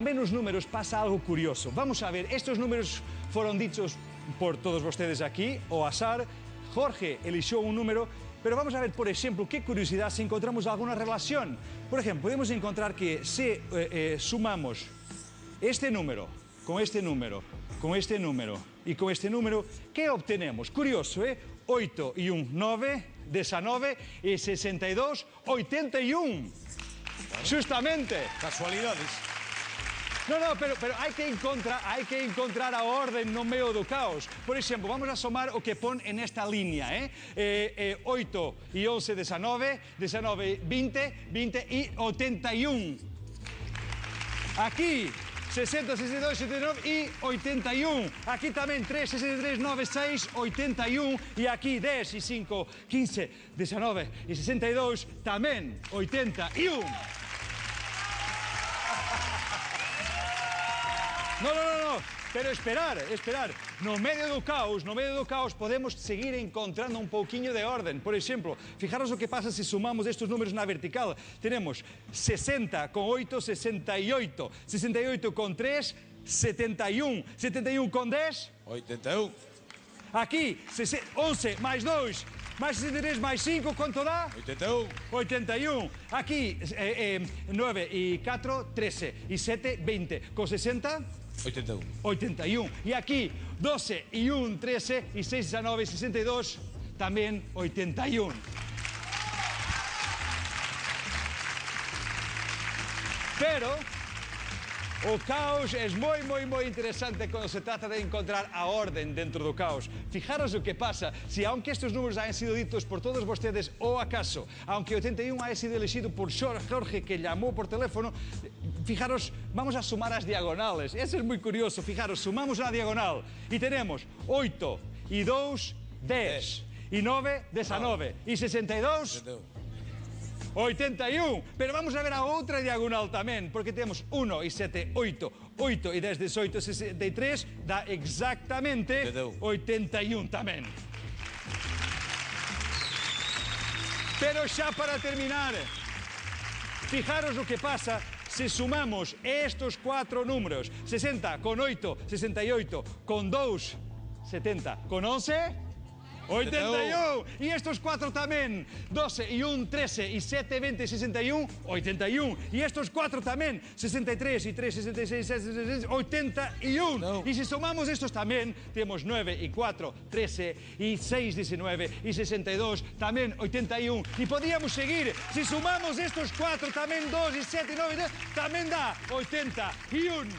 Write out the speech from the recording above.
En los números pasa algo curioso. Vamos a ver, estos números fueron dichos por todos ustedes aquí, o azar. Jorge eligió un número, pero vamos a ver, por ejemplo, qué curiosidad si encontramos alguna relación. Por ejemplo, podemos encontrar que si sumamos este número, con este número, con este número y con este número, ¿qué obtenemos? Curioso, ¿eh? 8 y 1, 9, 19 y 62, 81. Justamente. Casualidades. No, pero hay que encontrar a orden no medio do caos. Por ejemplo, vamos a sumar o que pone en esta línea, 8 y 11, 19, 19, 20, 20 y 81. Aquí, 60, 62, 79 y 81. Aquí también 3, 63, 9, 6, 81. Y aquí 10 y 5, 15, 19 y 62, también 81. No, pero esperar. No medio do caos podemos seguir encontrando un poquinho de orden. Por ejemplo, fijaros lo que pasa si sumamos estos números na vertical. Tenemos 60 con 8, 68. 68 con 3, 71. 71 con 10, 81. Aquí, 11 más 2, más 63 más 5, ¿cuánto da? 81. 81. Aquí, 9 y 4, 13. Y 7, 20. Con 60... 81. 81. Y aquí, 12 y 1, 13 y 6, 19, 62, también 81. Pero o caos es muy interesante cuando se trata de encontrar a orden dentro do caos. Fijaros lo que pasa, si aunque estos números hayan sido ditos por todos ustedes, o acaso, aunque 81 haya sido elegido por Jorge, que llamó por teléfono, fijaros, vamos a sumar las diagonales. Eso es muy curioso, fijaros, sumamos la diagonal y tenemos 8 y 2, 10, y 9, 19, y 62... 81, pero vamos a ver a outra diagonal tamén, porque temos 1 e 7, 8, 8 e 10, 18, 63, dá exactamente 81 tamén. Pero xa para terminar, fijaros o que pasa se sumamos estos 4 números, 60 con 8, 68, con 2, 70, con 11... 81. Y estos 4 también. 12 y 1, 13 y 7, 20, 61, 81. Y estos 4 también. 63 y 3, 66, 66, 81. No. Y si sumamos estos también, tenemos 9 y 4, 13 y 6, 19 y 62, también 81. Y podríamos seguir. Si sumamos estos 4 también, 2 y 7 y 9, también da 81.